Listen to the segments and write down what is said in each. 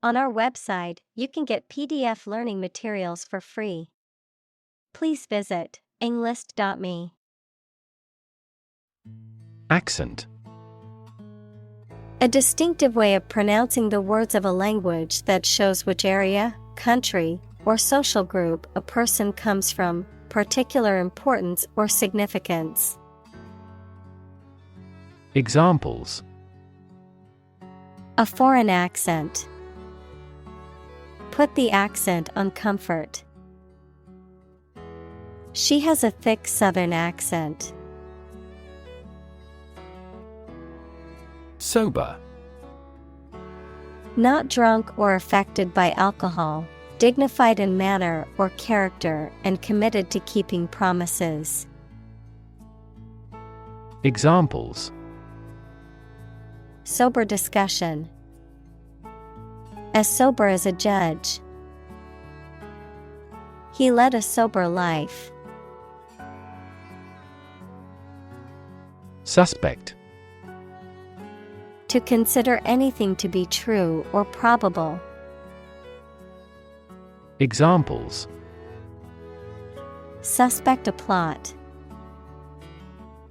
On our website, you can get PDF learning materials for free. Please visit englist.me. Accent. A distinctive way of pronouncing the words of a language that shows which area, country, or social group a person comes from, particular importance or significance. Examples: A foreign accent. Put the accent on comfort. She has a thick Southern accent. Sober. Not drunk or affected by alcohol, dignified in manner or character and committed to keeping promises. Examples: Sober discussion. As sober as a judge. He led a sober life. Suspect. To consider anything to be true or probable. Examples: Suspect a plot.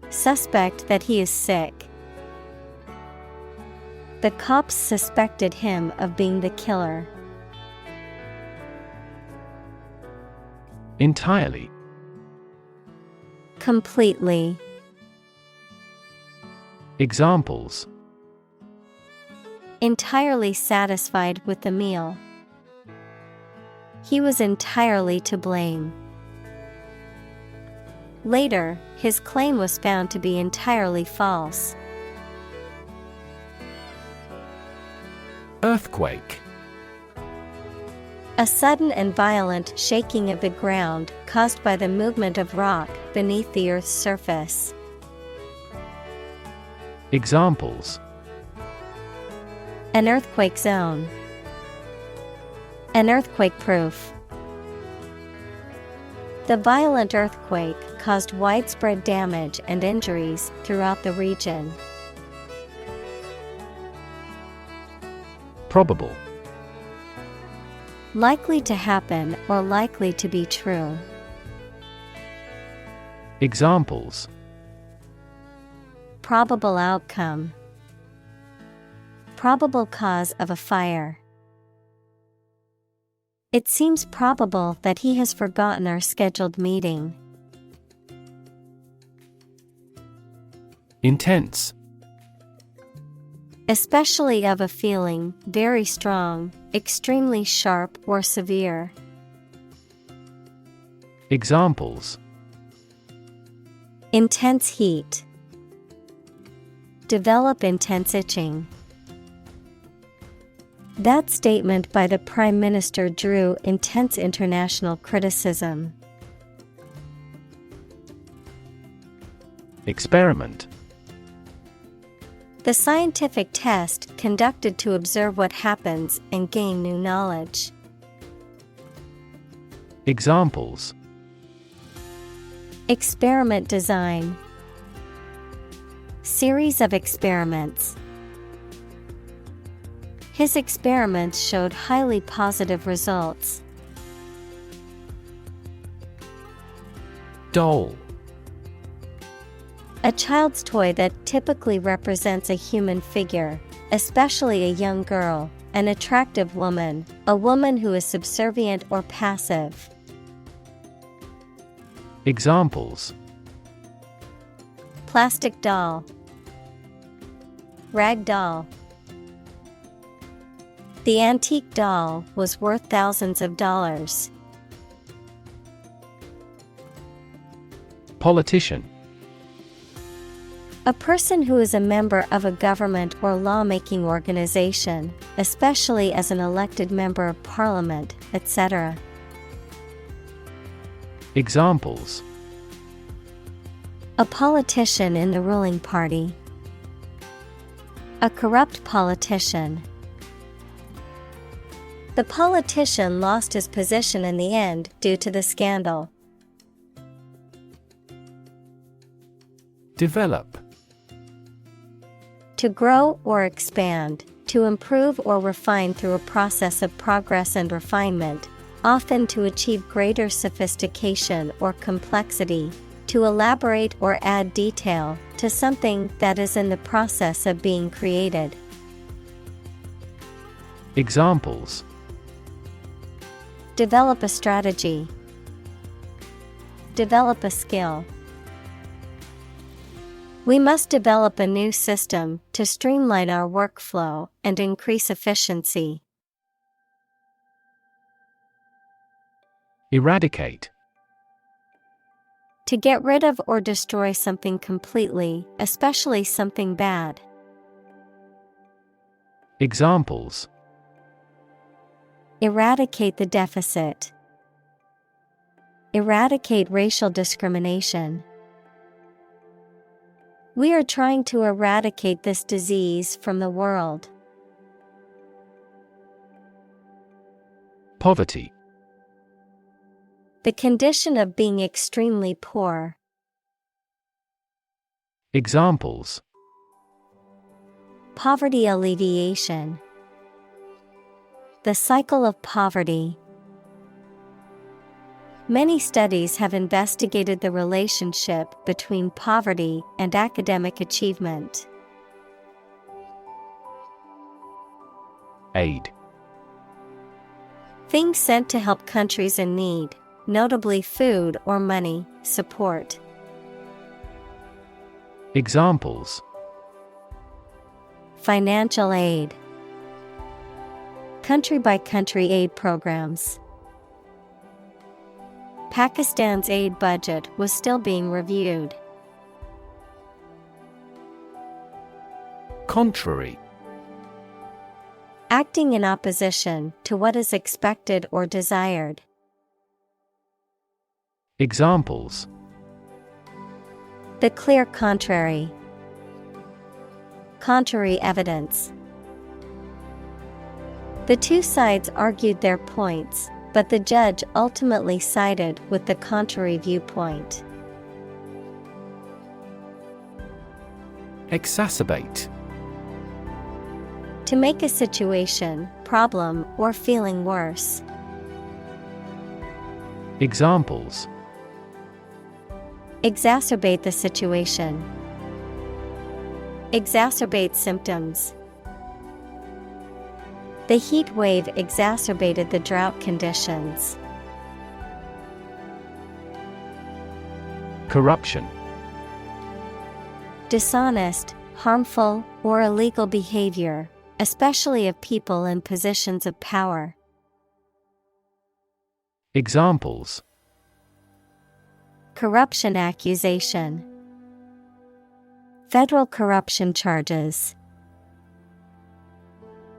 Suspect that he is sick. The cops suspected him of being the killer. Entirely. Completely. Examples: Entirely satisfied with the meal. He was entirely to blame. Later, his claim was found to be entirely false. Earthquake. A sudden and violent shaking of the ground caused by the movement of rock beneath the Earth's surface. Examples: An earthquake zone. An earthquake-proof. The violent earthquake caused widespread damage and injuries throughout the region. Probable. Likely to happen or likely to be true. Examples: Probable outcome. Probable cause of a fire. It seems probable that he has forgotten our scheduled meeting. Intense. Especially of a feeling, very strong, extremely sharp or severe. Examples: Intense heat. Develop intense itching. That statement by the Prime Minister drew intense international criticism. Experiment. The scientific test conducted to observe what happens and gain new knowledge. Examples: Experiment design. Series of experiments. His experiments showed highly positive results. Doll. A child's toy that typically represents a human figure, especially a young girl, an attractive woman, a woman who is subservient or passive. Examples: Plastic doll. Rag doll. The antique doll was worth thousands of dollars. Politician. A person who is a member of a government or lawmaking organization, especially as an elected member of parliament, etc. Examples: A politician in the ruling party. A corrupt politician. The politician lost his position in the end due to the scandal. Develop. To grow or expand, to improve or refine through a process of progress and refinement, often to achieve greater sophistication or complexity, to elaborate or add detail to something that is in the process of being created. Examples: Develop a strategy. Develop a skill. We must develop a new system to streamline our workflow and increase efficiency. Eradicate. To get rid of or destroy something completely, especially something bad. Examples: Eradicate the deficit. Eradicate racial discrimination. We are trying to eradicate this disease from the world. Poverty. The condition of being extremely poor. Examples: Poverty alleviation. The cycle of poverty. Many studies have investigated the relationship between poverty and academic achievement. Aid. Things sent to help countries in need, notably food or money, support. Examples: Financial aid. Country-by-country aid programs. Pakistan's aid budget was still being reviewed. Contrary. Acting in opposition to what is expected or desired. Examples: The clear contrary. Contrary evidence. The two sides argued their points, but the judge ultimately sided with the contrary viewpoint. Exacerbate. To make a situation, problem, or feeling worse. Examples: Exacerbate the situation. Exacerbate symptoms. The heat wave exacerbated the drought conditions. Corruption. Dishonest, harmful, or illegal behavior, especially of people in positions of power. Examples: Corruption accusation. Federal corruption charges.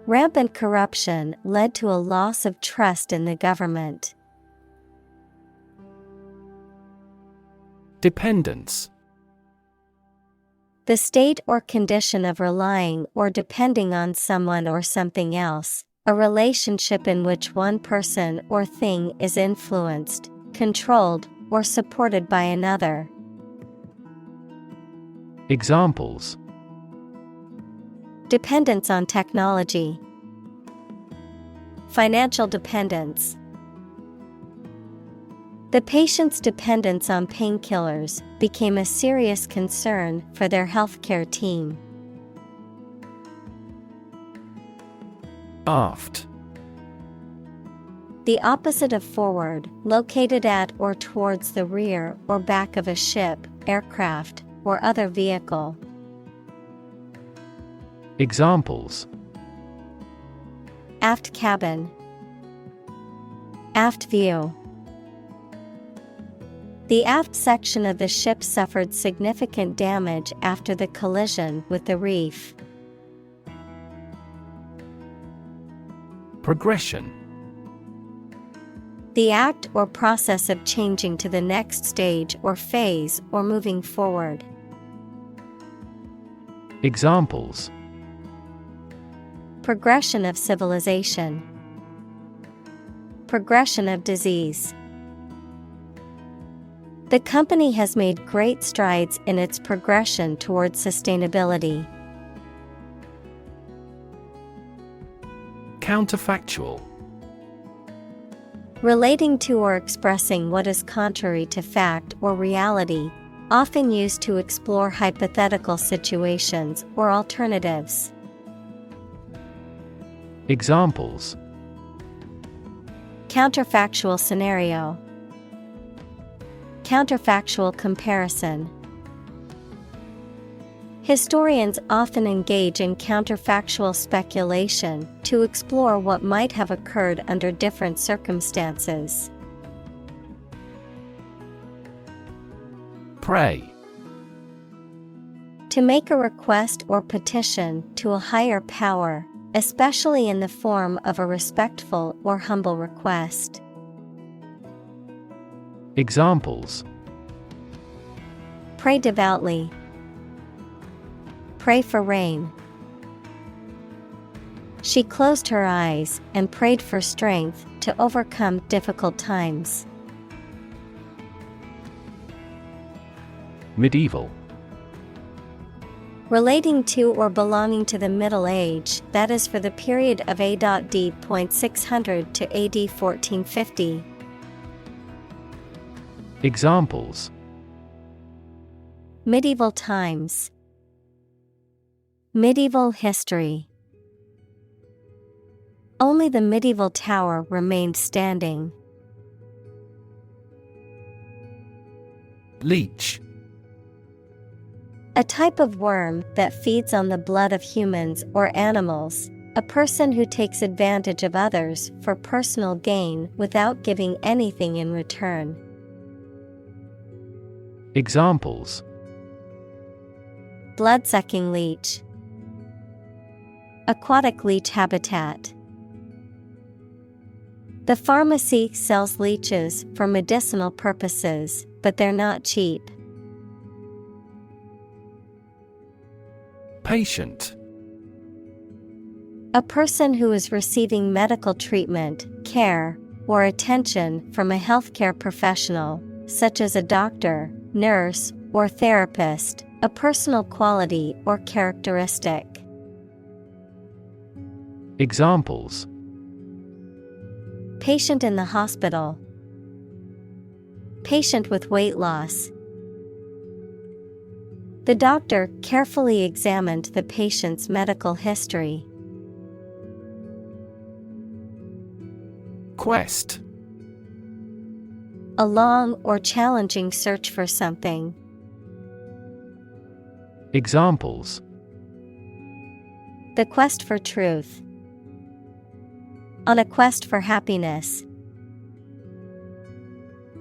Rampant corruption led to a loss of trust in the government. Dependence. The state or condition of relying or depending on someone or something else, a relationship in which one person or thing is influenced, controlled, or supported by another. Examples: Dependence on technology. Financial dependence. The patient's dependence on painkillers became a serious concern for their healthcare team. Aft. The opposite of forward, located at or towards the rear or back of a ship, aircraft, or other vehicle. Examples: Aft cabin. Aft view. The aft section of the ship suffered significant damage after the collision with the reef. Progression. The act or process of changing to the next stage or phase or moving forward. Examples: Progression of civilization. Progression of disease. The company has made great strides in its progression towards sustainability. Counterfactual. Relating to or expressing what is contrary to fact or reality, often used to explore hypothetical situations or alternatives. Examples: Counterfactual scenario. Counterfactual comparison. Historians often engage in counterfactual speculation to explore what might have occurred under different circumstances. Pray. To make a request or petition to a higher power, especially in the form of a respectful or humble request. Examples: Pray devoutly. Pray for rain. She closed her eyes and prayed for strength to overcome difficult times. Medieval. Relating to or belonging to the Middle Age, that is for the period of A.D. 600 to AD 1450. Examples: Medieval times. Medieval history. Only the medieval tower remained standing. Leech. A type of worm that feeds on the blood of humans or animals, a person who takes advantage of others for personal gain without giving anything in return. Examples: Blood-sucking leech. Aquatic leech habitat. The pharmacy sells leeches for medicinal purposes, but they're not cheap. Patient. A person who is receiving medical treatment, care, or attention from a healthcare professional, such as a doctor, nurse, or therapist, a personal quality or characteristic. Examples: Patient in the hospital. Patient with weight loss. The doctor carefully examined the patient's medical history. Quest. A long or challenging search for something. Examples: The quest for truth. On a quest for happiness.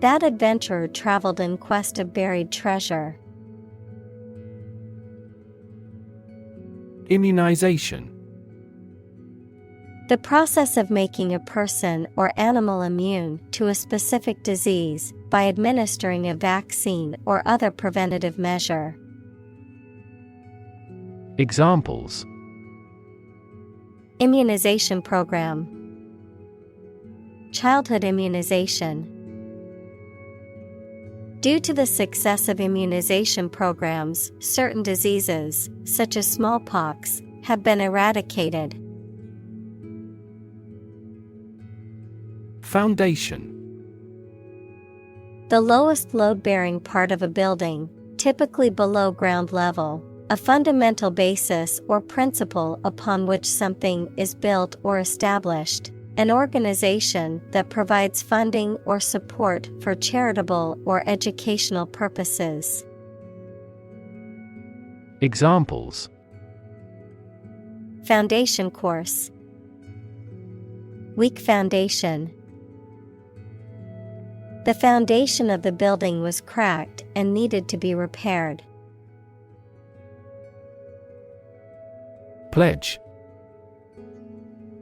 That adventurer traveled in quest of buried treasure. Immunization. The process of making a person or animal immune to a specific disease by administering a vaccine or other preventative measure. Examples: Immunization program. Childhood immunization. Due to the success of immunization programs, certain diseases, such as smallpox, have been eradicated. Foundation. The lowest load-bearing part of a building, typically below ground level, a fundamental basis or principle upon which something is built or established. An organization that provides funding or support for charitable or educational purposes. Examples: Foundation course. Weak foundation. The foundation of the building was cracked and needed to be repaired. Pledge.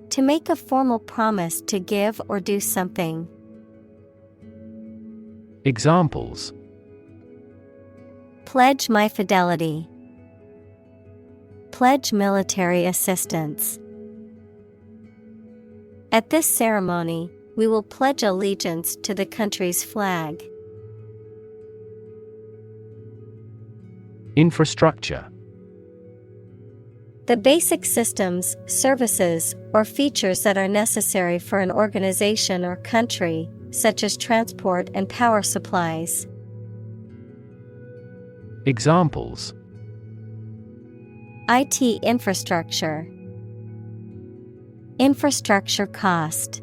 To make a formal promise to give or do something. Examples: Pledge my fidelity. Pledge military assistance. At this ceremony, we will pledge allegiance to the country's flag. Infrastructure. The basic systems, services, or features that are necessary for an organization or country, such as transport and power supplies. Examples: IT infrastructure. Infrastructure cost.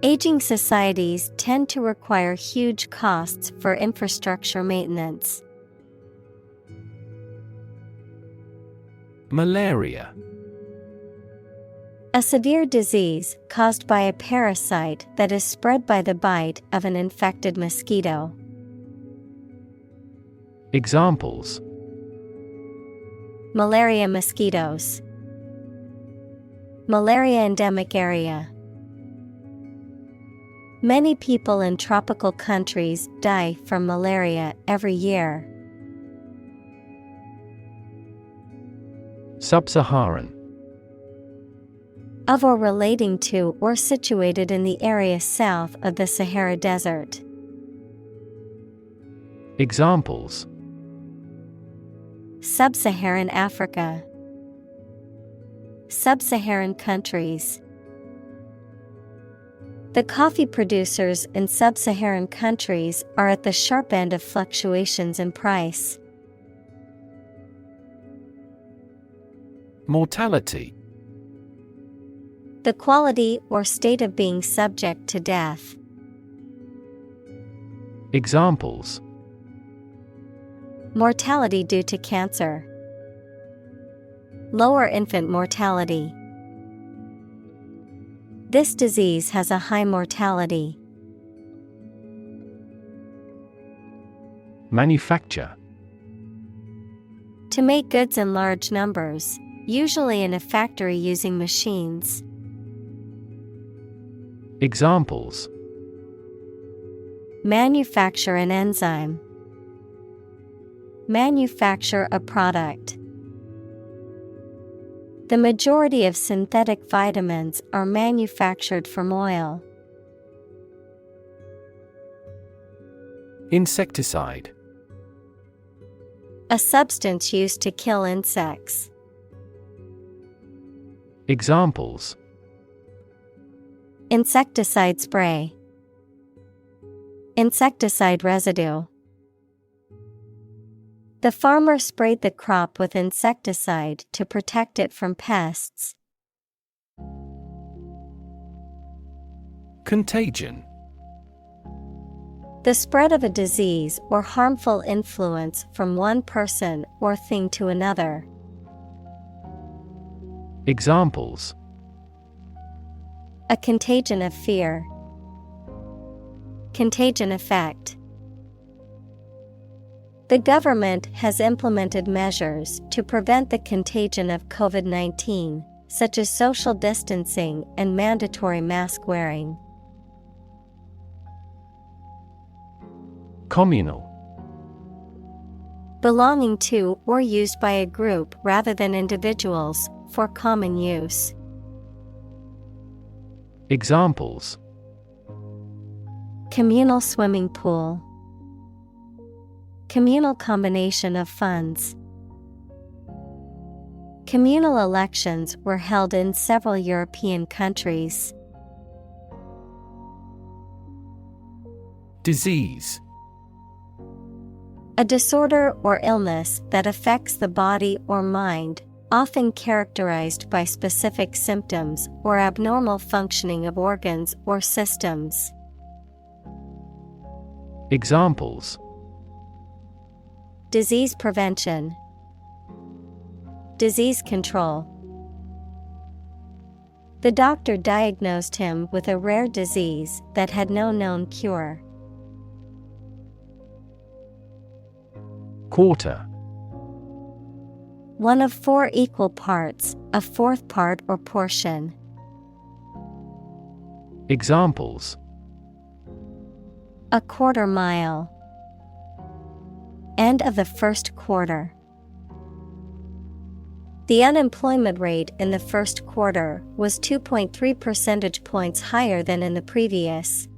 Aging societies tend to require huge costs for infrastructure maintenance. Malaria. A severe disease caused by a parasite that is spread by the bite of an infected mosquito. Examples: Malaria mosquitoes. Malaria endemic area. Many people in tropical countries die from malaria every year. Sub-Saharan. Of or relating to or situated in the area south of the Sahara Desert. Examples: Sub-Saharan Africa. Sub-Saharan countries. The coffee producers in sub-Saharan countries are at the sharp end of fluctuations in price. Mortality. The quality or state of being subject to death. Examples: Mortality due to cancer. Lower infant mortality. This disease has a high mortality. Manufacture. To make goods in large numbers, usually in a factory using machines. Examples: Manufacture an enzyme. Manufacture a product. The majority of synthetic vitamins are manufactured from oil. Insecticide. A substance used to kill insects. Examples: Insecticide spray. Insecticide residue. The farmer sprayed the crop with insecticide to protect it from pests. Contagion. The spread of a disease or harmful influence from one person or thing to another. Examples: A contagion of fear. Contagion effect. The government has implemented measures to prevent the contagion of COVID-19, such as social distancing and mandatory mask wearing. Communal. Belonging to or used by a group rather than individuals, for common use. Examples: Communal swimming pool. Communal combination of funds. Communal elections were held in several European countries. Disease. A disorder or illness that affects the body or mind, often characterized by specific symptoms or abnormal functioning of organs or systems. Examples: Disease prevention. Disease control. The doctor diagnosed him with a rare disease that had no known cure. Quarter. One of 4 equal parts, a fourth part or portion. Examples: A quarter mile. End of the first quarter. The unemployment rate in the first quarter was 2.3 percentage points higher than in the previous.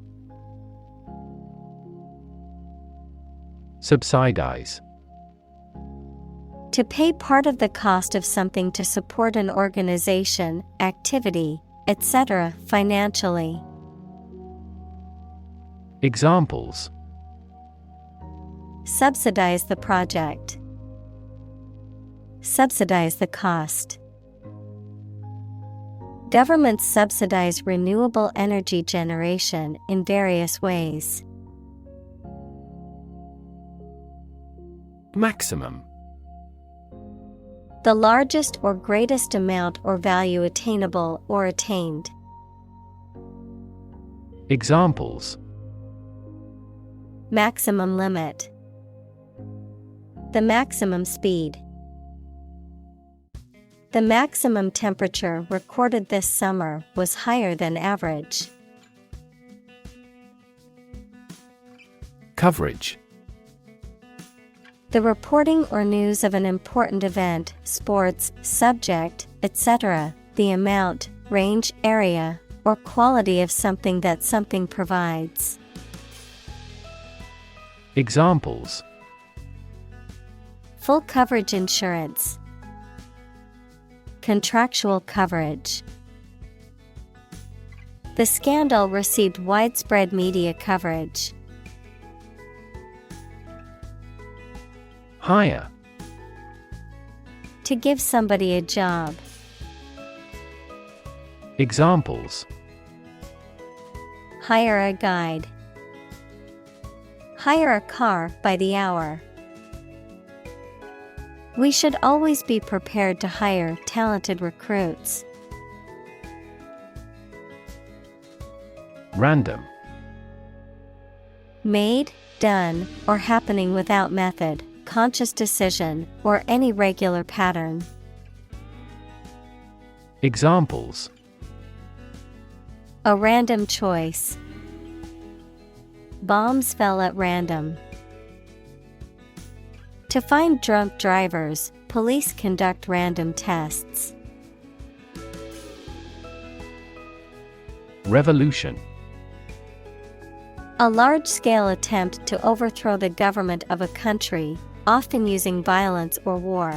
Subsidize. To pay part of the cost of something to support an organization, activity, etc. financially. Examples: Subsidize the project. Subsidize the cost. Governments subsidize renewable energy generation in various ways. Maximum: The largest or greatest amount or value attainable or attained. Examples: Maximum limit. The maximum speed. The maximum temperature recorded this summer was higher than average. Coverage: The reporting or news of an important event, sports, subject, etc., the amount, range, area, or quality of something that something provides. Examples: Full coverage insurance. Contractual coverage. The scandal received widespread media coverage. Hire: To give somebody a job. Examples: Hire a guide. Hire a car by the hour. We should always be prepared to hire talented recruits. Random: Made, done, or happening without method, conscious decision, or any regular pattern. Examples: A random choice. Bombs fell at random. To find drunk drivers, police conduct random tests. Revolution: A large-scale attempt to overthrow the government of a country, often using violence or war.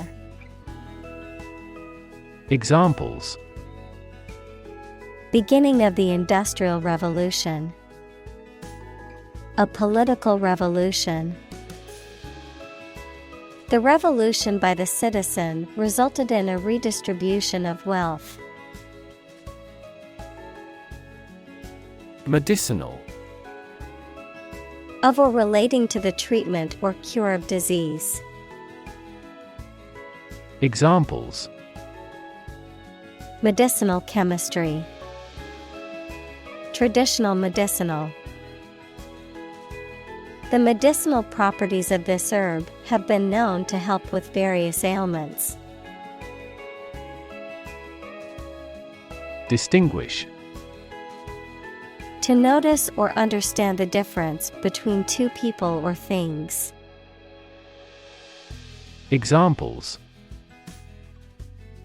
Examples: Beginning of the Industrial Revolution. A political revolution. The revolution by the citizen resulted in a redistribution of wealth. Medicinal: Of or relating to the treatment or cure of disease. Examples: Medicinal chemistry. Traditional medicinal. The medicinal properties of this herb have been known to help with various ailments. Distinguish: To notice or understand the difference between two people or things. Examples: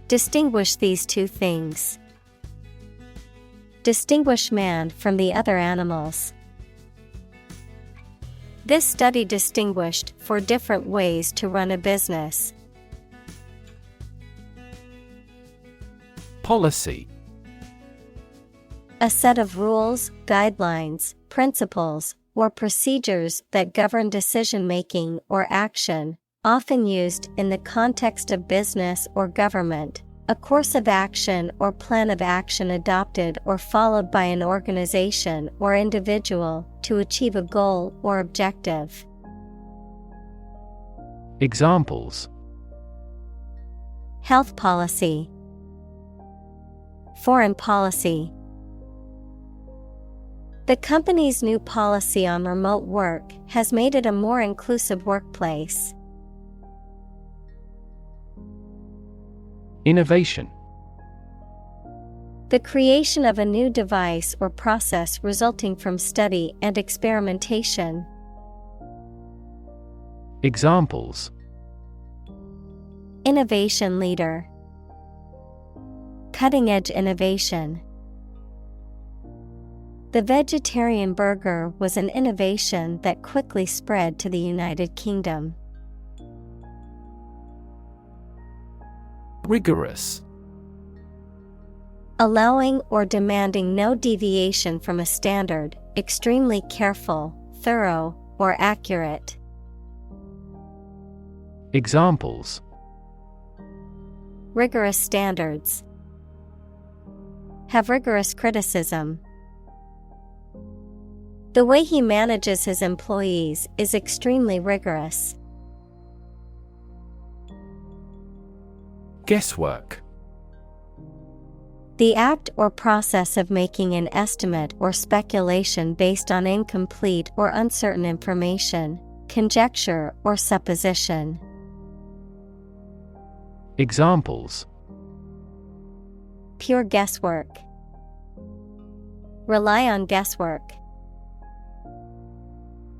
Distinguish these two things. Distinguish man from the other animals. This study distinguished 4 different ways to run a business. Policy: A set of rules, guidelines, principles, or procedures that govern decision-making or action, often used in the context of business or government. A course of action or plan of action adopted or followed by an organization or individual to achieve a goal or objective. Examples: Health policy. Foreign policy. The company's new policy on remote work has made it a more inclusive workplace. Innovation: The creation of a new device or process resulting from study and experimentation. Examples: Innovation leader. Cutting-edge innovation. The vegetarian burger was an innovation that quickly spread to the United Kingdom. Rigorous. Allowing or demanding no deviation from a standard, extremely careful, thorough, or accurate. Examples: Rigorous standards. Have rigorous criticism. The way he manages his employees is extremely rigorous. Guesswork. The act or process of making an estimate or speculation based on incomplete or uncertain information, conjecture or supposition. Examples: Pure guesswork. Rely on guesswork.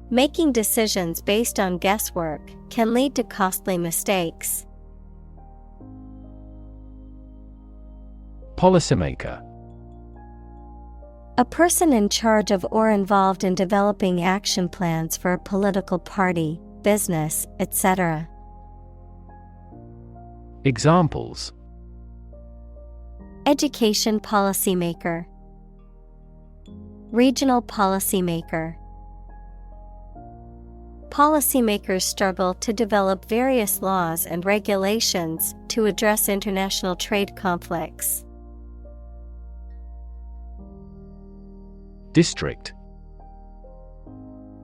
Making decisions based on guesswork can lead to costly mistakes. Policymaker. A person in charge of or involved in developing action plans for a political party, business, etc. Examples: Education policymaker. Regional policymaker. Policymakers struggle to develop various laws and regulations to address international trade conflicts. District.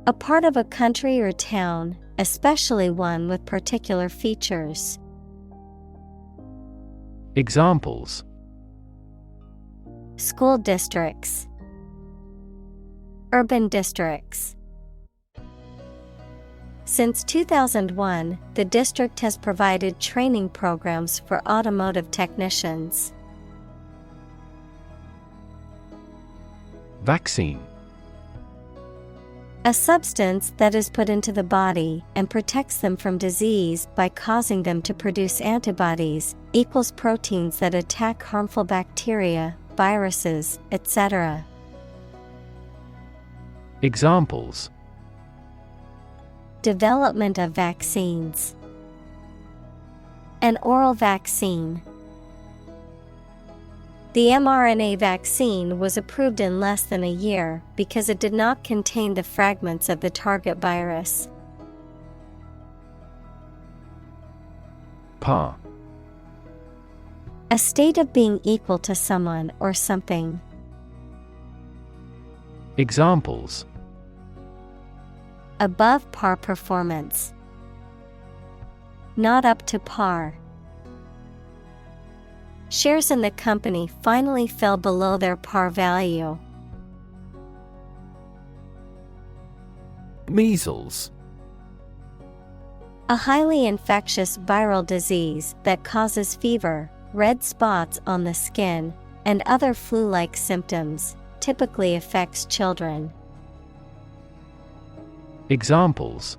A part of a country or town, especially one with particular features. Examples: School districts. Urban districts. Since 2001, the district has provided training programs for automotive technicians. Vaccine. A substance that is put into the body and protects them from disease by causing them to produce antibodies, equals proteins that attack harmful bacteria, viruses, etc. Examples: Development of vaccines. An oral vaccine. The mRNA vaccine was approved in less than a year because it did not contain the fragments of the target virus. Par. A state of being equal to someone or something. Examples: Above par performance. Not up to par. Shares in the company finally fell below their par value. Measles. A highly infectious viral disease that causes fever, red spots on the skin, and other flu-like symptoms, typically affects children. Examples: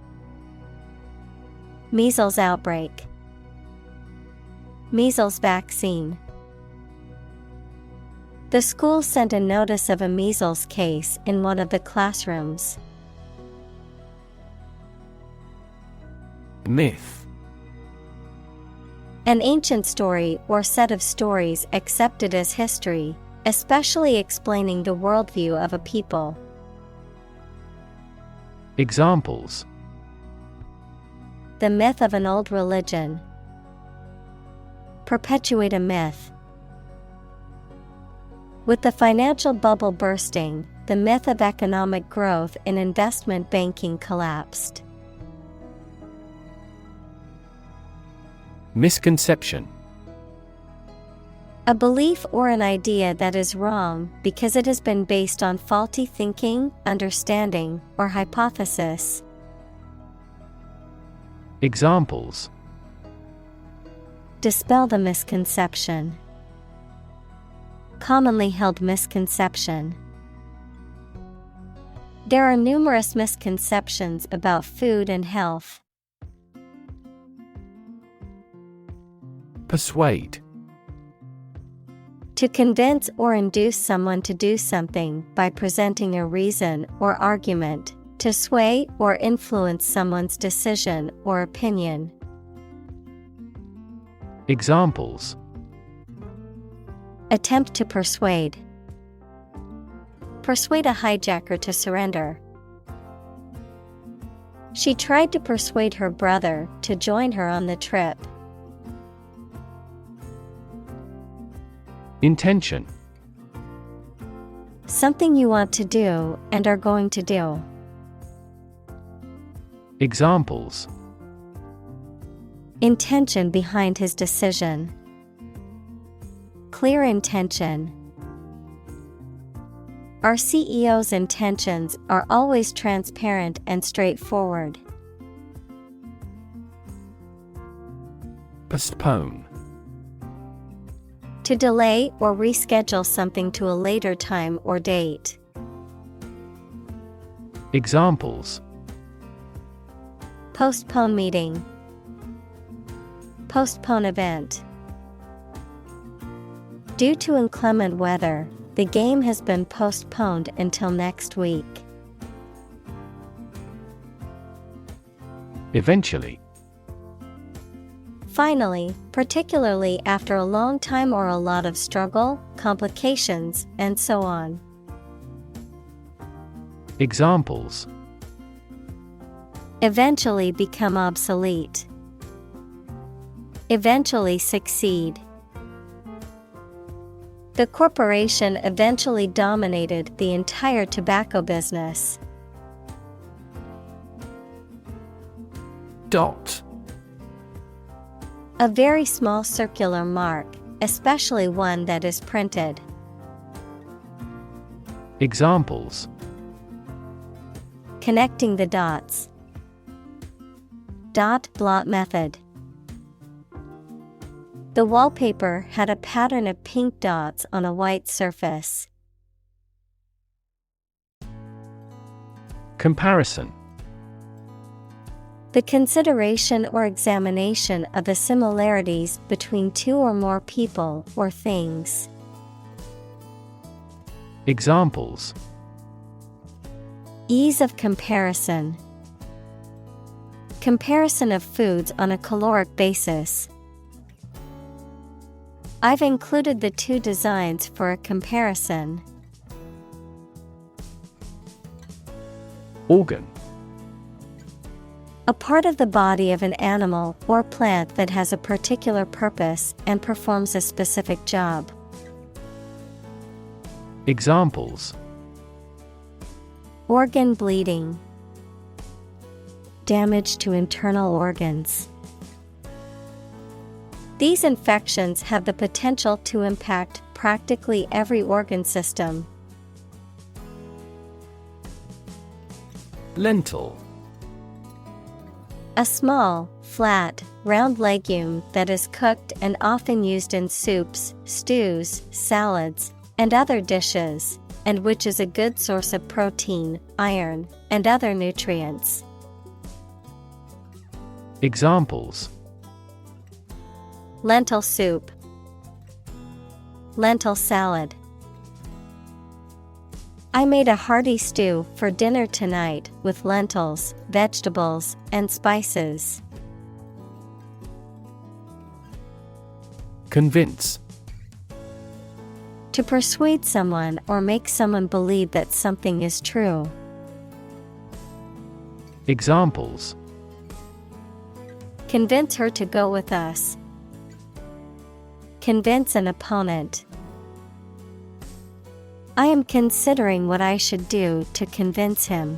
Measles outbreak. Measles vaccine. The school sent a notice of a measles case in one of the classrooms. Myth. An ancient story or set of stories accepted as history, especially explaining the worldview of a people. Examples: The myth of an old religion. Perpetuate a myth. With the financial bubble bursting, the myth of economic growth in investment banking collapsed. Misconception. A belief or an idea that is wrong because it has been based on faulty thinking, understanding, or hypothesis. Examples: Dispel the misconception. Commonly held misconception. There are numerous misconceptions about food and health. Persuade. To convince or induce someone to do something by presenting a reason or argument, to sway or influence someone's decision or opinion. Examples: attempt to persuade. Persuade a hijacker to surrender. She tried to persuade her brother to join her on the trip. Intention: something you want to do and are going to do. Examples: intention behind his decision. Clear intention. Our CEO's intentions are always transparent and straightforward. Postpone: to delay or reschedule something to a later time or date. Examples: postpone meeting. Postpone event. Due to inclement weather, the game has been postponed until next week. Eventually: finally, particularly after a long time or a lot of struggle, complications, and so on. Examples: eventually become obsolete. Eventually succeed. The corporation eventually dominated the entire tobacco business. Dot: a very small circular mark, especially one that is printed. Examples: connecting the dots. Dot blot method. The wallpaper had a pattern of pink dots on a white surface. Comparison: the consideration or examination of the similarities between two or more people or things. Examples: ease of comparison. Comparison of foods on a caloric basis. I've included the two designs for a comparison. Organ: a part of the body of an animal or plant that has a particular purpose and performs a specific job. Examples: organ bleeding. Damage to internal organs. These infections have the potential to impact practically every organ system. Lentil: a small, flat, round legume that is cooked and often used in soups, stews, salads, and other dishes, and which is a good source of protein, iron, and other nutrients. Examples: lentil soup. Lentil salad. I made a hearty stew for dinner tonight with lentils, vegetables, and spices. Convince: to persuade someone or make someone believe that something is true. Examples: convince her to go with us. Convince an opponent. I am considering what I should do to convince him.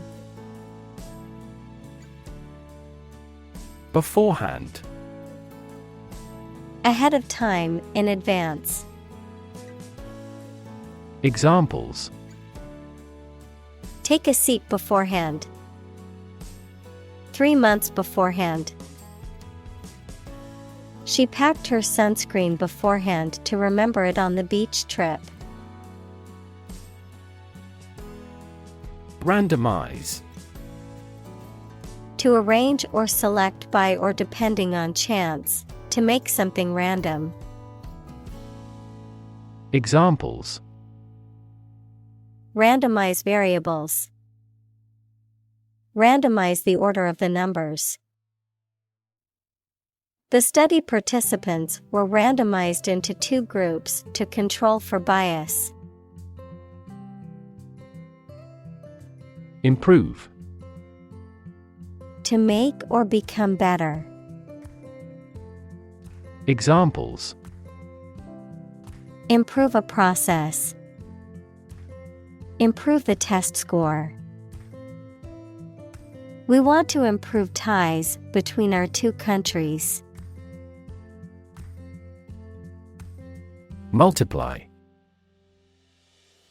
Beforehand: ahead of time, in advance. Examples: take a seat beforehand. 3 months beforehand. She packed her sunscreen beforehand to remember it on the beach trip. Randomize: to arrange or select by or depending on chance, to make something random. Examples: randomize variables. Randomize the order of the numbers. The study participants were randomized into two groups to control for bias. Improve. To make or become better. Examples: Improve a process. Improve the test score. We want to improve ties between our two countries. Multiply.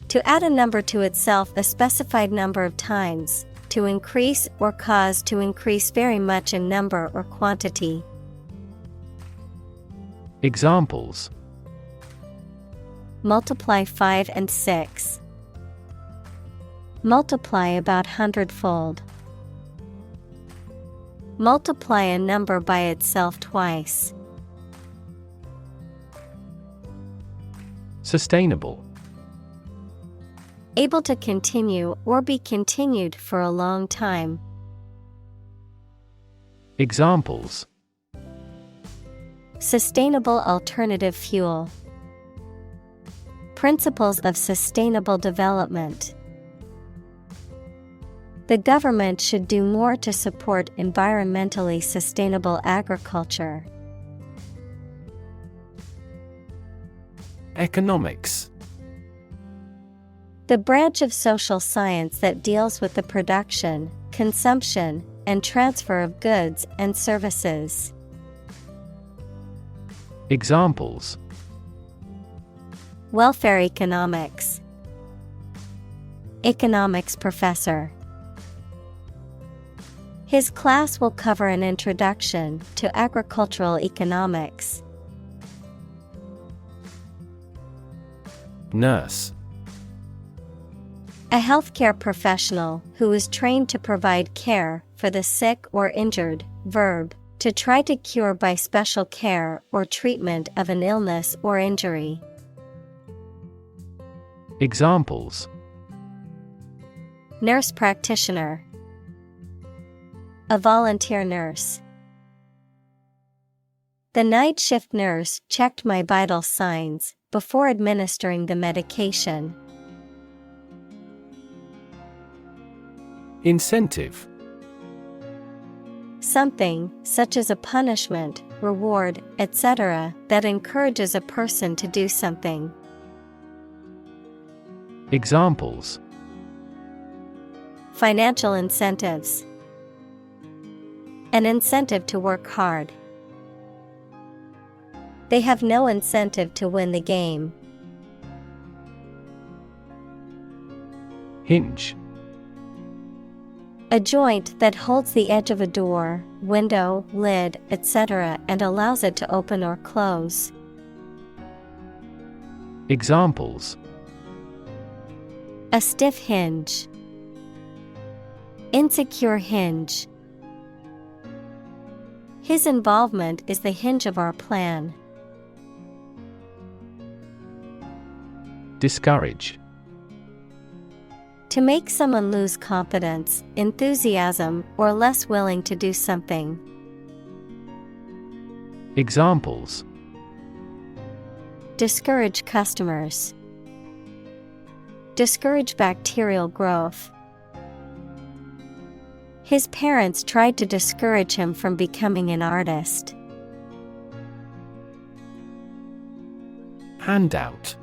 To add a number to itself a specified number of times, to increase or cause to increase very much in number or quantity. Examples: Multiply 5 and 6. Multiply about 100-fold. Multiply a number by itself twice. Sustainable. Able to continue or be continued for a long time. Examples: Sustainable alternative fuel. Principles of sustainable development. The government should do more to support environmentally sustainable agriculture. Economics. The branch of social science that deals with the production, consumption, and transfer of goods and services. Examples: Welfare economics. Economics professor. His class will cover an introduction to agricultural economics. Nurse. A healthcare professional who is trained to provide care for the sick or injured. Verb, to try to cure by special care or treatment of an illness or injury. Examples: Nurse practitioner. A volunteer nurse. The night shift nurse checked my vital signs before administering the medication. Incentive. Something, such as a punishment, reward, etc., that encourages a person to do something. Examples: Financial incentives. An incentive to work hard. They have no incentive to win the game. Hinge. A joint that holds the edge of a door, window, lid, etc. and allows it to open or close. Examples: A stiff hinge. Insecure hinge. His involvement is the hinge of our plan. Discourage. To make someone lose confidence, enthusiasm, or less willing to do something. Examples: Discourage customers. Discourage bacterial growth. His parents tried to discourage him from becoming an artist. Handout.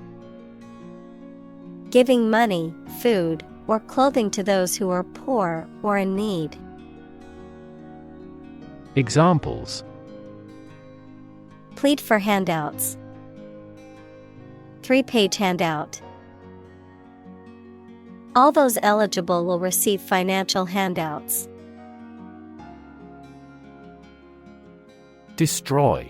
Giving money, food, or clothing to those who are poor or in need. Examples: Plead for handouts. 3-page handout. All those eligible will receive financial handouts. Destroy.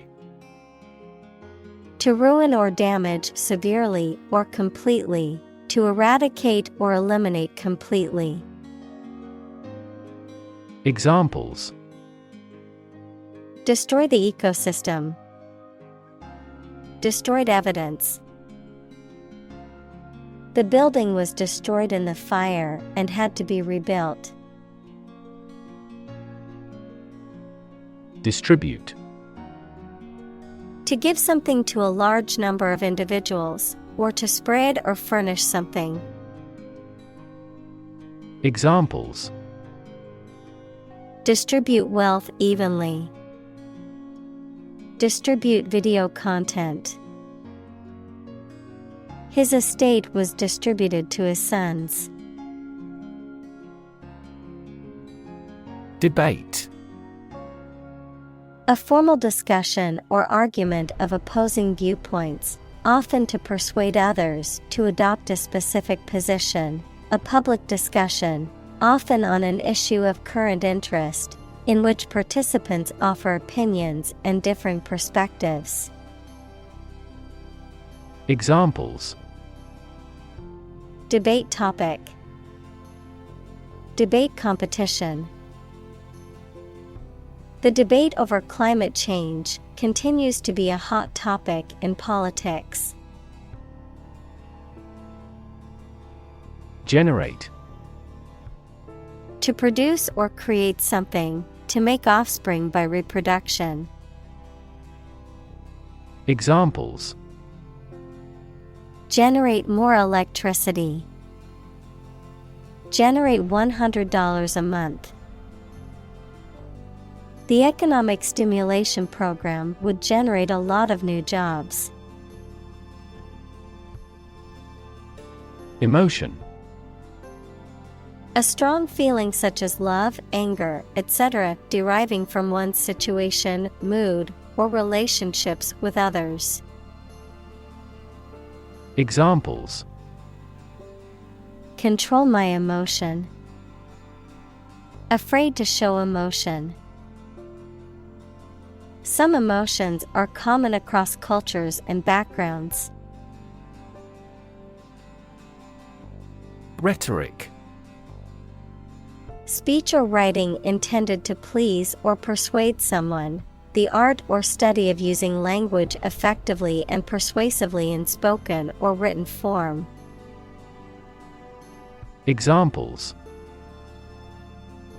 To ruin or damage severely or completely. To eradicate or eliminate completely. Examples: Destroy the ecosystem. Destroyed evidence. The building was destroyed in the fire and had to be rebuilt. Distribute. To give something to a large number of individuals, or to spread or furnish something. Examples: Distribute wealth evenly. Distribute video content. His estate was distributed to his sons. Debate. A formal discussion or argument of opposing viewpoints, often to persuade others to adopt a specific position. A public discussion, often on an issue of current interest, in which participants offer opinions and differing perspectives. Examples: Debate topic. Debate competition. The debate over climate change continues to be a hot topic in politics. Generate. To produce or create something, to make offspring by reproduction. Examples: Generate more electricity. Generate $100 a month. The economic stimulation program would generate a lot of new jobs. Emotion. A strong feeling such as love, anger, etc., deriving from one's situation, mood, or relationships with others. Examples: Control my emotion. Afraid to show emotion. Some emotions are common across cultures and backgrounds. Rhetoric. Speech or writing intended to please or persuade someone, the art or study of using language effectively and persuasively in spoken or written form. Examples: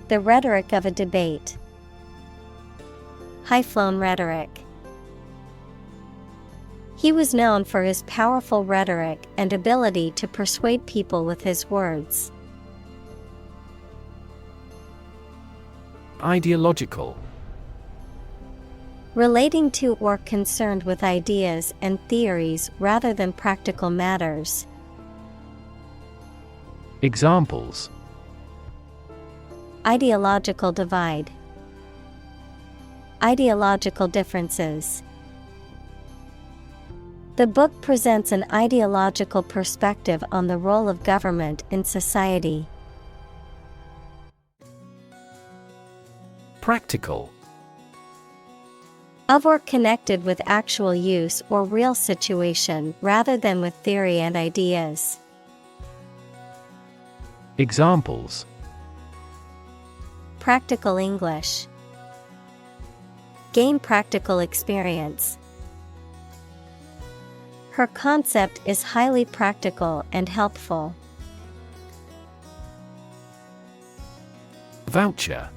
The rhetoric of a debate. High-flown rhetoric. He was known for his powerful rhetoric and ability to persuade people with his words. Ideological. Relating to or concerned with ideas and theories rather than practical matters. Examples: Ideological divide. Ideological differences. The book presents an ideological perspective on the role of government in society. Practical. Of or connected with actual use or real situation rather than with theory and ideas. Examples: Practical English. Gain practical experience. Her concept is highly practical and helpful. Voucher.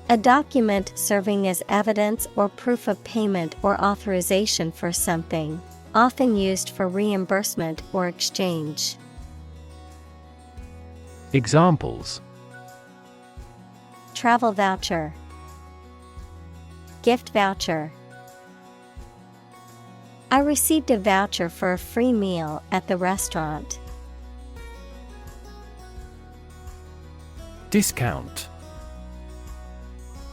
A document serving as evidence or proof of payment or authorization for something, often used for reimbursement or exchange. Examples: Travel voucher. Gift voucher. I received a voucher for a free meal at the restaurant. Discount.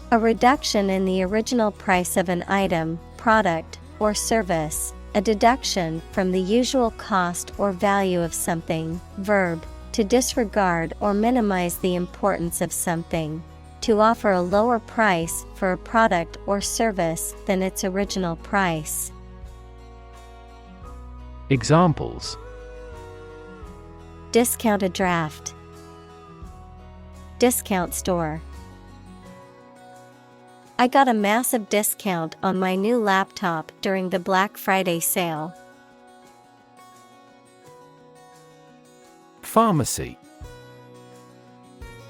A reduction in the original price of an item, product, or service, a deduction from the usual cost or value of something. Verb, to disregard or minimize the importance of something. To offer a lower price for a product or service than its original price. Examples: Discounted draft. Discount store. I got a massive discount on my new laptop during the Black Friday sale. Pharmacy.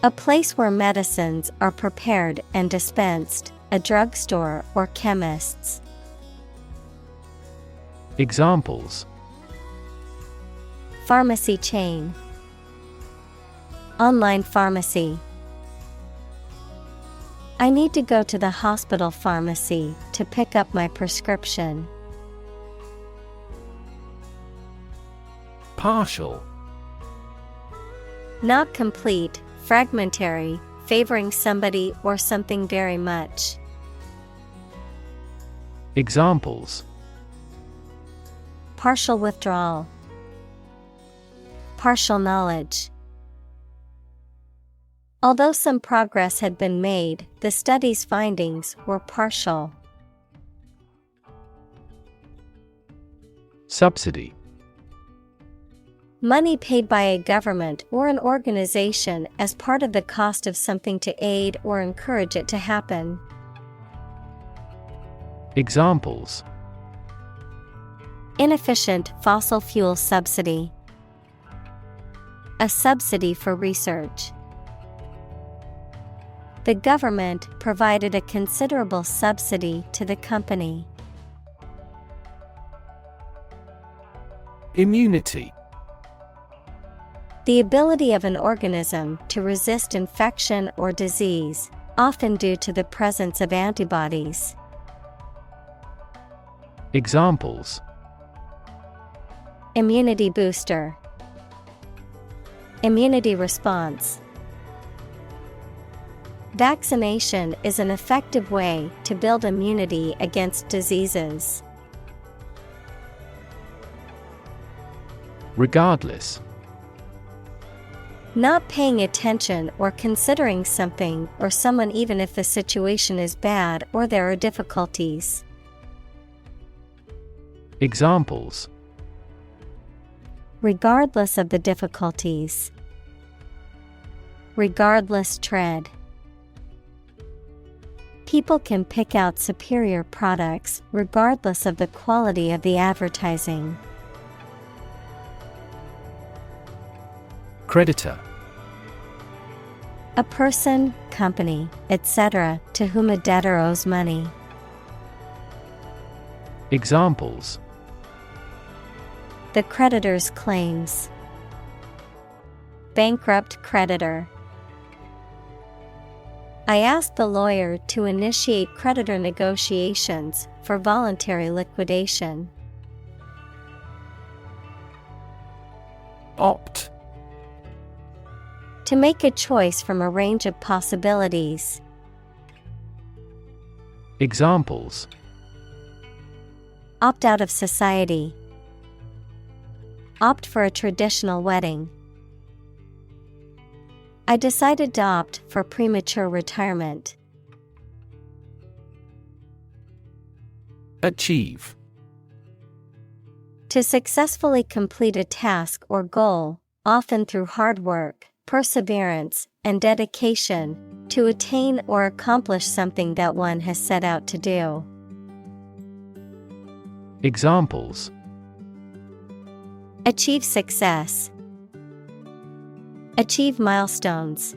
A place where medicines are prepared and dispensed, a drugstore or chemist's. Examples: Pharmacy chain. Online pharmacy. I need to go to the hospital pharmacy to pick up my prescription. Partial. Not complete, fragmentary, favoring somebody or something very much. Examples: Partial withdrawal. Partial knowledge. Although some progress had been made, the study's findings were partial. Subsidy. Money paid by a government or an organization as part of the cost of something to aid or encourage it to happen. Examples: Inefficient fossil fuel subsidy. A subsidy for research. The government provided a considerable subsidy to the company. Immunity. The ability of an organism to resist infection or disease, often due to the presence of antibodies. Examples: Immunity booster. Immunity response. Vaccination is an effective way to build immunity against diseases. Regardless. Not paying attention or considering something or someone even if the situation is bad or there are difficulties. Examples: Regardless of the difficulties. Regardless tread. People can pick out superior products regardless of the quality of the advertising. Creditor. A person, company, etc., to whom a debtor owes money. Examples: The creditor's claims. Bankrupt creditor. I asked the lawyer to initiate creditor negotiations for voluntary liquidation. Opt. To make a choice from a range of possibilities. Examples: Opt out of society. Opt for a traditional wedding. I decided to opt for premature retirement. Achieve. To successfully complete a task or goal, often through hard work, perseverance, and dedication, to attain or accomplish something that one has set out to do. Examples: Achieve success. Achieve milestones.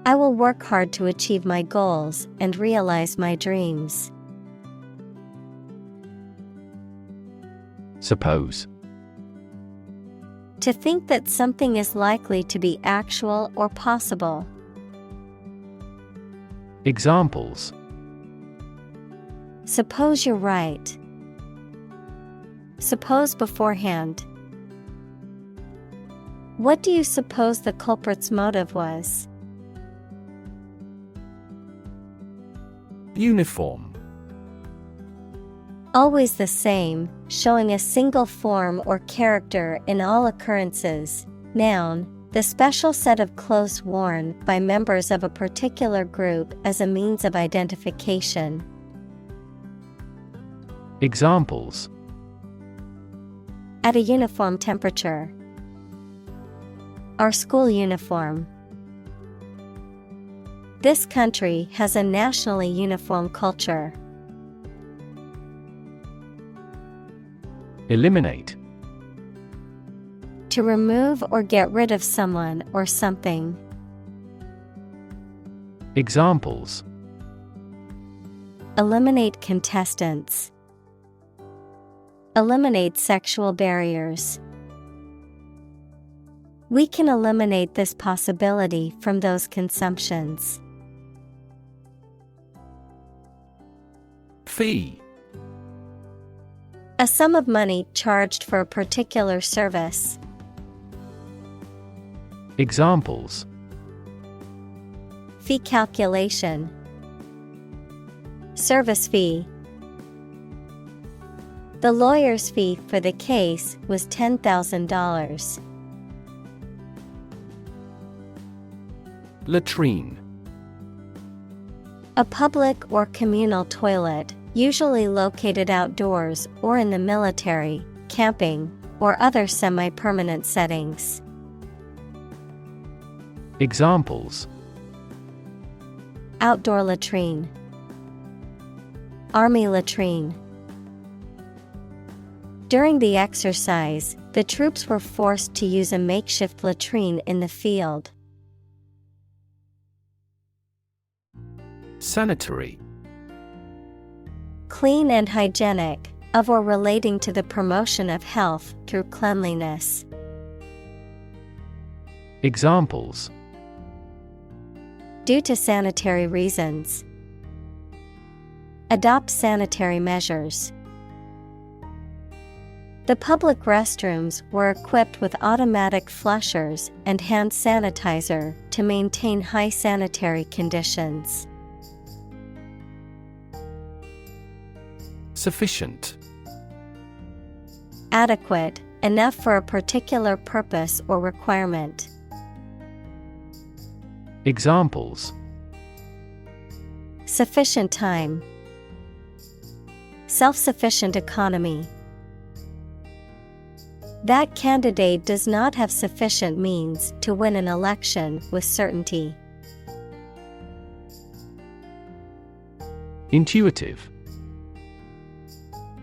I will work hard to achieve my goals and realize my dreams. Suppose. To think that something is likely to be actual or possible. Examples: Suppose you're right. Suppose beforehand. What do you suppose the culprit's motive was? Uniform. Always the same, showing a single form or character in all occurrences. Noun, the special set of clothes worn by members of a particular group as a means of identification. Examples: At a uniform temperature. Our school uniform. This country has a nationally uniform culture. Eliminate. To remove or get rid of someone or something. Examples: Eliminate contestants. Eliminate sexual barriers. We can eliminate this possibility from those consumptions. Fee. A sum of money charged for a particular service. Examples: Fee calculation. Service fee. The lawyer's fee for the case was $10,000. Latrine. A public or communal toilet, usually located outdoors or in the military, camping, or other semi-permanent settings. Examples: Outdoor latrine. Army latrine. During the exercise, the troops were forced to use a makeshift latrine in the field. Sanitary. Clean and hygienic, of or relating to the promotion of health through cleanliness. Examples: Due to sanitary reasons. Adopt sanitary measures. The public restrooms were equipped with automatic flushers and hand sanitizer to maintain high sanitary conditions. Sufficient. Adequate, enough for a particular purpose or requirement. Examples: Sufficient time. Self-sufficient economy. That candidate does not have sufficient means to win an election with certainty. Intuitive.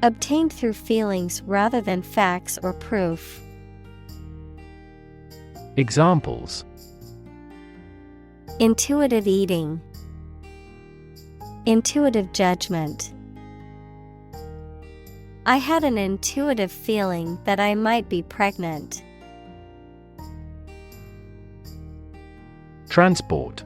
Obtained through feelings rather than facts or proof. Examples: Intuitive eating. Intuitive judgment. I had an intuitive feeling that I might be pregnant. Transport.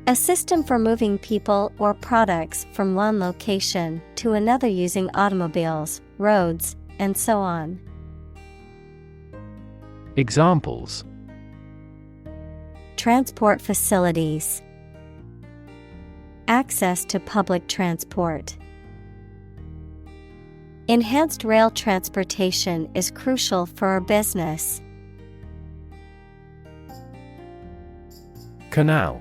A system for moving people or products from one location to another using automobiles, roads, and so on. Examples: Transport facilities. Access to public transport. Enhanced rail transportation is crucial for our business. Canal.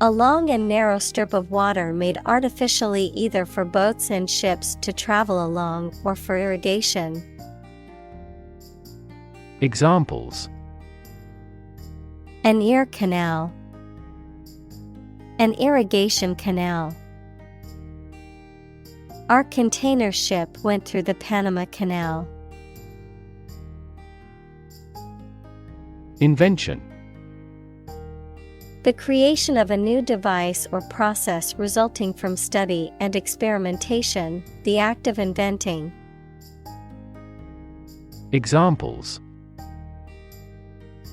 A long and narrow strip of water made artificially either for boats and ships to travel along or for irrigation. Examples: An ear canal. An irrigation canal. Our container ship went through the Panama Canal. Invention. The creation of a new device or process resulting from study and experimentation, the act of inventing. Examples: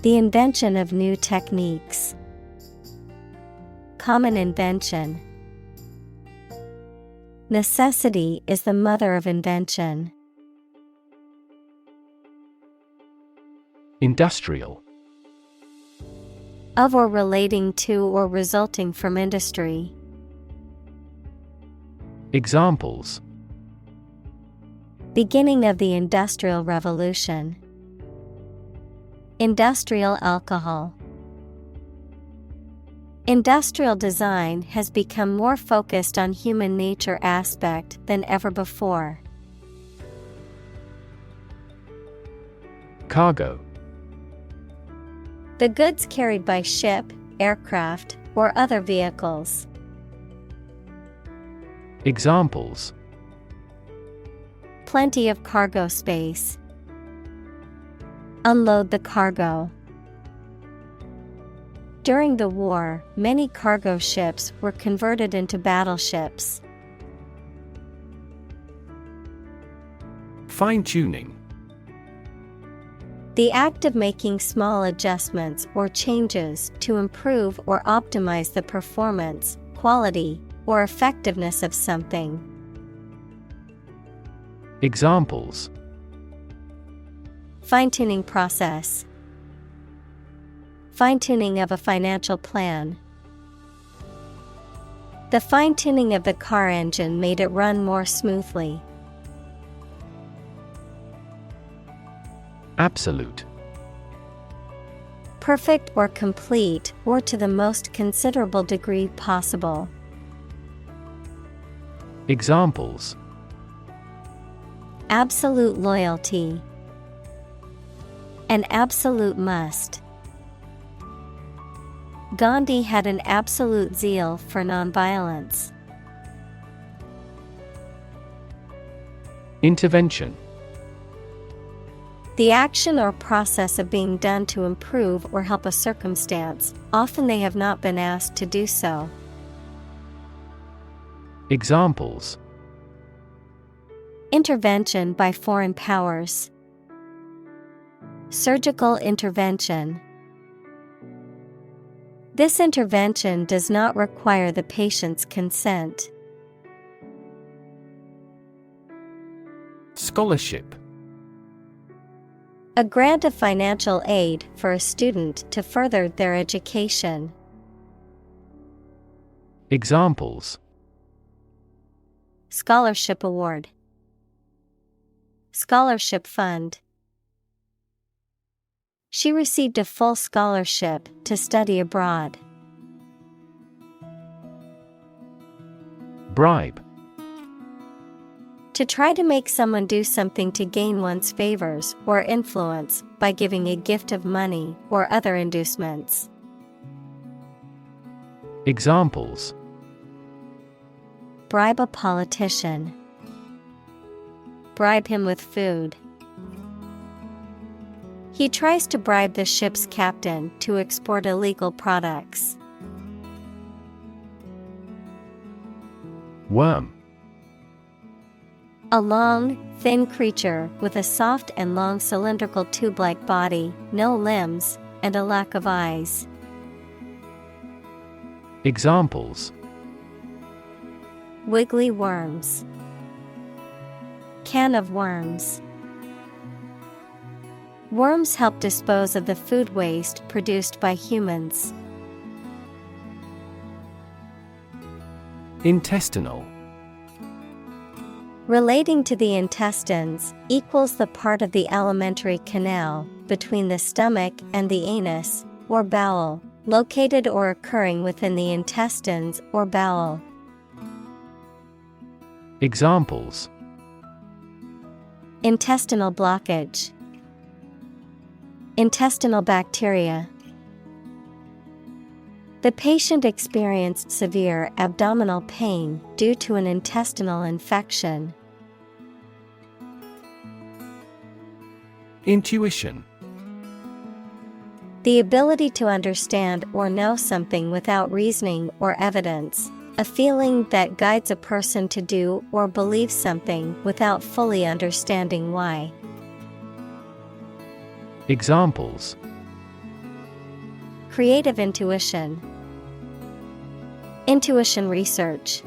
The invention of new techniques. Common invention. Necessity is the mother of invention. Industrial. Of or relating to or resulting from industry. Examples: Beginning of the Industrial Revolution. Industrial alcohol. Industrial design has become more focused on human nature aspect than ever before. Cargo. The goods carried by ship, aircraft, or other vehicles. Examples: Plenty of cargo space. Unload the cargo. During the war, many cargo ships were converted into battleships. Fine-tuning. The act of making small adjustments or changes to improve or optimize the performance, quality, or effectiveness of something. Examples: Fine-tuning process. Fine-tuning of a financial plan. The fine-tuning of the car engine made it run more smoothly. Absolute. Perfect or complete, or to the most considerable degree possible. Examples: Absolute loyalty. An absolute must. Gandhi had an absolute zeal for nonviolence. Intervention. The action or process of being done to improve or help a circumstance, often they have not been asked to do so. Examples: Intervention by foreign powers. Surgical intervention. This intervention does not require the patient's consent. Scholarship. A grant of financial aid for a student to further their education. Examples: Scholarship award. Scholarship fund. She received a full scholarship to study abroad. Bribe. To try to make someone do something to gain one's favors or influence by giving a gift of money or other inducements. Examples: Bribe a politician. Bribe him with food. He tries to bribe the ship's captain to export illegal products. Worm. A long, thin creature with a soft and long cylindrical tube-like body, no limbs, and a lack of eyes. Examples: Wiggly worms. Can of worms. Worms help dispose of the food waste produced by humans. Intestinal. Relating to the intestines, equals the part of the alimentary canal between the stomach and the anus, or bowel, located or occurring within the intestines or bowel. Examples: Intestinal blockage. Intestinal bacteria. The patient experienced severe abdominal pain due to an intestinal infection. Intuition. The ability to understand or know something without reasoning or evidence, a feeling that guides a person to do or believe something without fully understanding why. Examples: Creative intuition. Intuition research.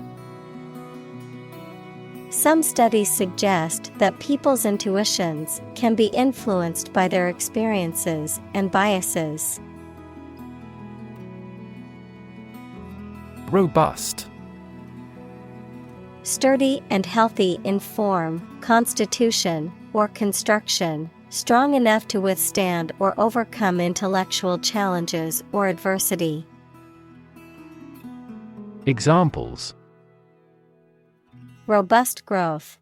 Some studies suggest that people's intuitions can be influenced by their experiences and biases. Robust. Sturdy and healthy in form, constitution, or construction, strong enough to withstand or overcome intellectual challenges or adversity. Examples: Robust growth.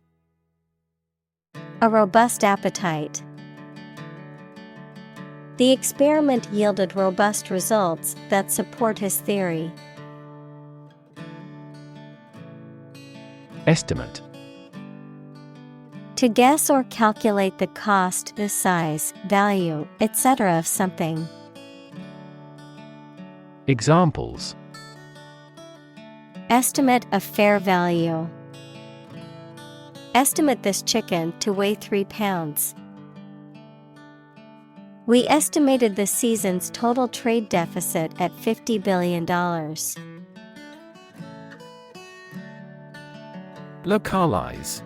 A robust appetite. The experiment yielded robust results that support his theory. Estimate. To guess or calculate the cost, the size, value, etc. of something. Examples: Estimate of fair value. Estimate this chicken to weigh 3 pounds. We estimated the season's total trade deficit at $50 billion. Localize.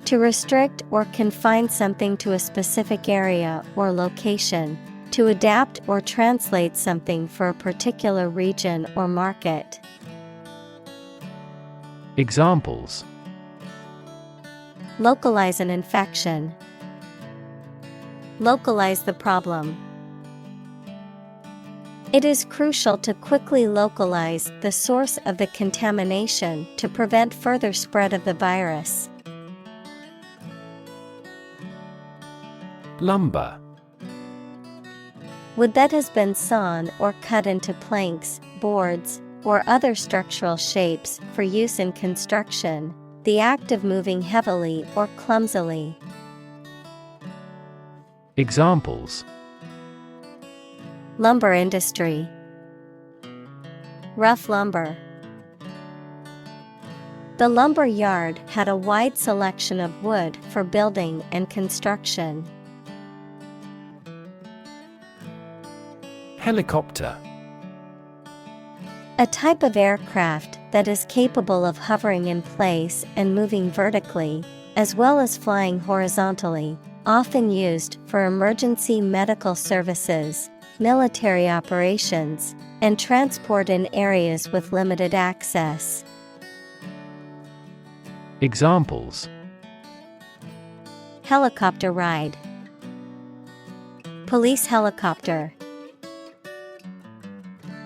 To restrict or confine something to a specific area or location, to adapt or translate something for a particular region or market. Examples: Localize an infection. Localize the problem. It is crucial to quickly localize the source of the contamination to prevent further spread of the virus. Lumber. Wood that has been sawn or cut into planks, boards, or other structural shapes for use in construction, the act of moving heavily or clumsily. Examples: Lumber industry. Rough lumber. The lumber yard had a wide selection of wood for building and construction. Helicopter. A type of aircraft that is capable of hovering in place and moving vertically, as well as flying horizontally, often used for emergency medical services, military operations, and transport in areas with limited access. Examples: Helicopter ride. Police helicopter.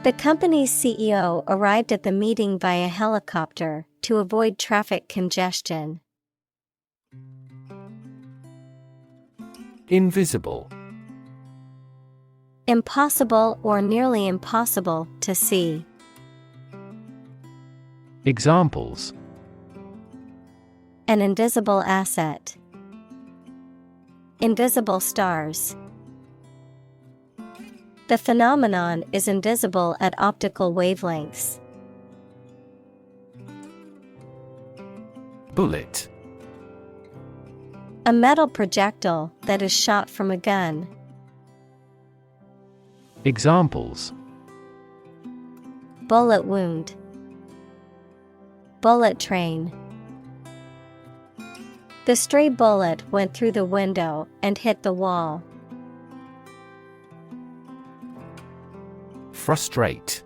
The company's CEO arrived at the meeting via helicopter to avoid traffic congestion. Invisible. Impossible or nearly impossible to see. Examples: An invisible asset. Invisible stars. The phenomenon is invisible at optical wavelengths. Bullet. A metal projectile that is shot from a gun. Examples: Bullet wound. Bullet train. The stray bullet went through the window and hit the wall. Frustrate.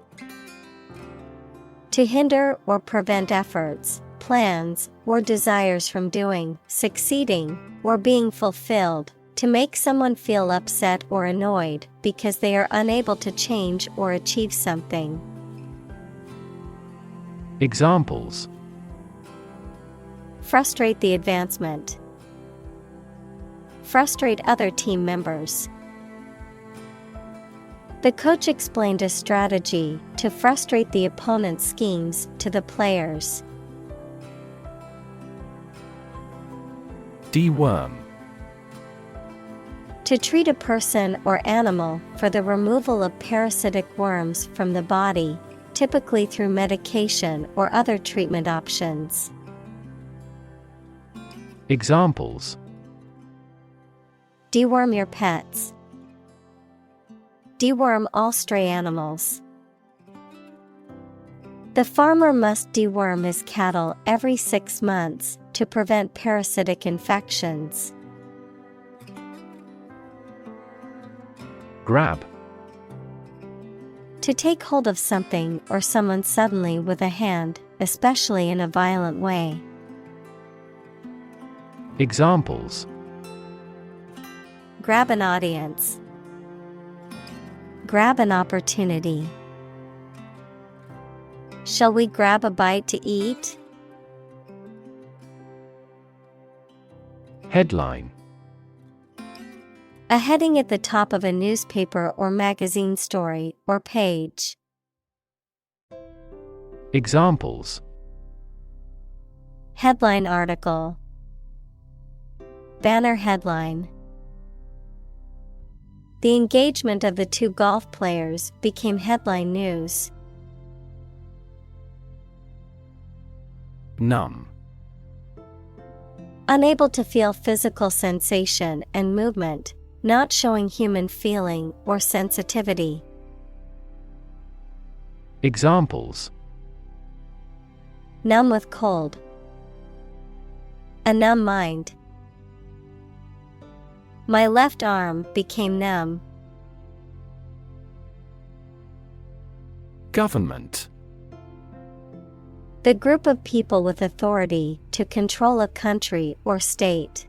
To hinder or prevent efforts, plans, or desires from doing, succeeding, or being fulfilled, to make someone feel upset or annoyed because they are unable to change or achieve something. Examples: Frustrate the advancement. Frustrate other team members. The coach explained a strategy to frustrate the opponent's schemes to the players. Deworm. To treat a person or animal for the removal of parasitic worms from the body, typically through medication or other treatment options. Examples: Deworm your pets. Deworm all stray animals. The farmer must deworm his cattle every 6 months to prevent parasitic infections. Grab. To take hold of something or someone suddenly with a hand, especially in a violent way. Examples: Grab an audience. Grab an opportunity. Shall we grab a bite to eat? Headline. A heading at the top of a newspaper or magazine story or page. Examples: Headline article. Banner headline. The engagement of the 2 golf players became headline news. Numb. Unable to feel physical sensation and movement, not showing human feeling or sensitivity. Examples: Numb with cold. A numb mind. My left arm became numb. Government. The group of people with authority to control a country or state.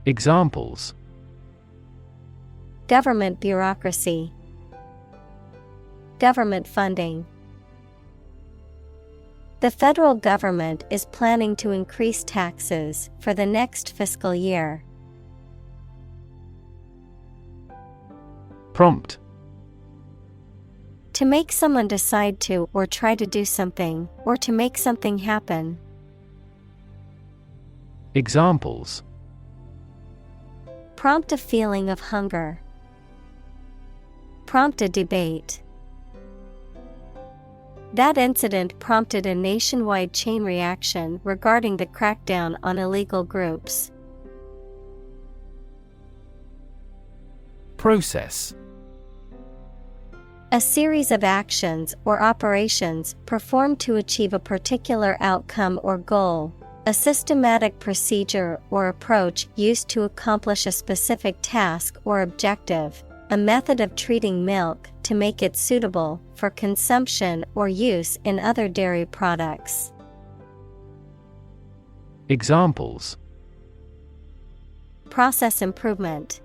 Examples: Government bureaucracy. Government funding. The federal government is planning to increase taxes for the next fiscal year. Prompt. To make someone decide to or try to do something, or to make something happen. Examples: Prompt a feeling of hunger. Prompt a debate. That incident prompted a nationwide chain reaction regarding the crackdown on illegal groups. Process. A series of actions or operations performed to achieve a particular outcome or goal. A systematic procedure or approach used to accomplish a specific task or objective. A method of treating milk to make it suitable for consumption or use in other dairy products. Examples: Process improvement.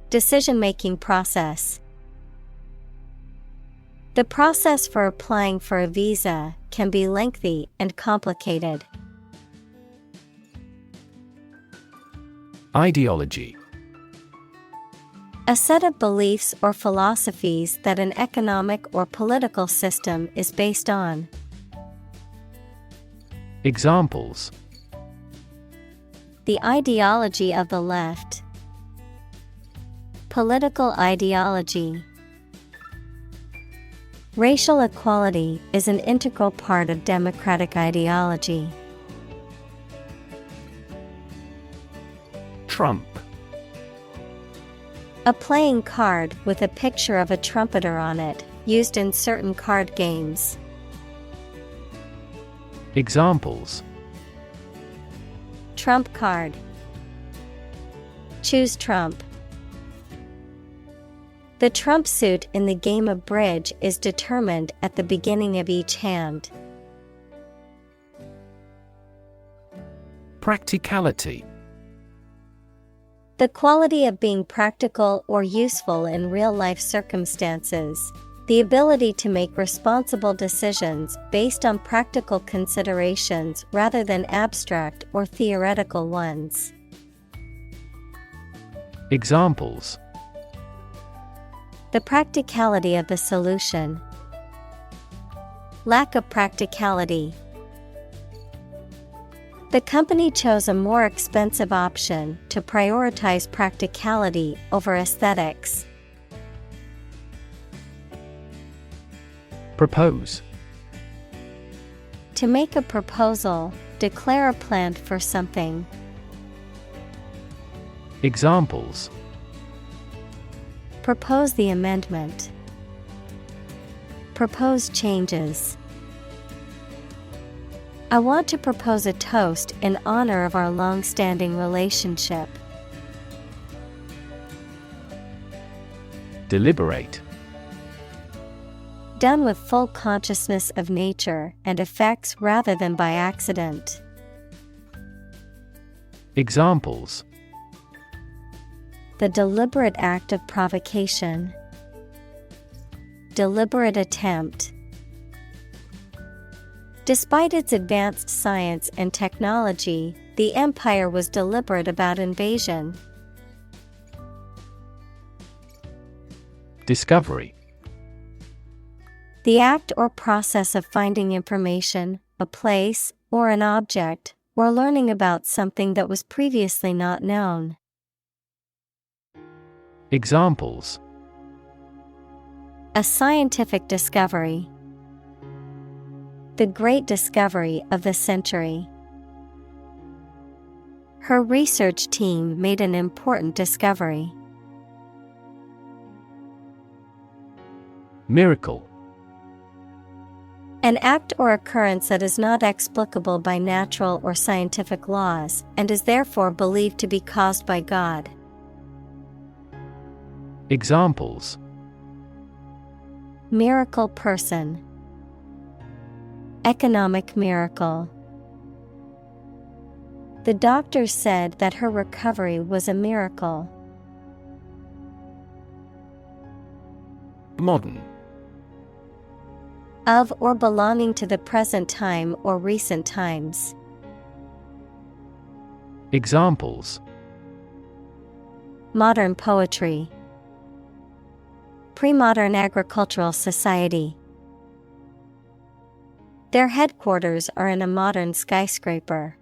Decision-making process. The process for applying for a visa can be lengthy and complicated. Ideology. A set of beliefs or philosophies that an economic or political system is based on. Examples: The ideology of the left. Political ideology. Racial equality is an integral part of democratic ideology. Trump. A playing card with a picture of a trumpeter on it, used in certain card games. Examples: Trump card. Choose Trump. The trump suit in the game of bridge is determined at the beginning of each hand. Practicality. The quality of being practical or useful in real-life circumstances. The ability to make responsible decisions based on practical considerations rather than abstract or theoretical ones. Examples: The practicality of the solution. Lack of practicality. The company chose a more expensive option to prioritize practicality over aesthetics. Propose. To make a proposal, declare a plan for something. Examples: Propose the amendment. Propose changes. I want to propose a toast in honor of our long-standing relationship. Deliberate. Done with full consciousness of nature and effects rather than by accident. Examples: The deliberate act of provocation. Deliberate attempt. Despite its advanced science and technology, the empire was deliberate about invasion. Discovery. The act or process of finding information, a place, or an object, or learning about something that was previously not known. Examples: A scientific discovery. The great discovery of the century. Her research team made an important discovery. Miracle. An act or occurrence that is not explicable by natural or scientific laws, and is therefore believed to be caused by God. Examples: Miracle person. Economic miracle. The doctors said that her recovery was a miracle. Modern. Of or belonging to the present time or recent times. Examples: Modern poetry. Pre-modern agricultural society. Their headquarters are in a modern skyscraper.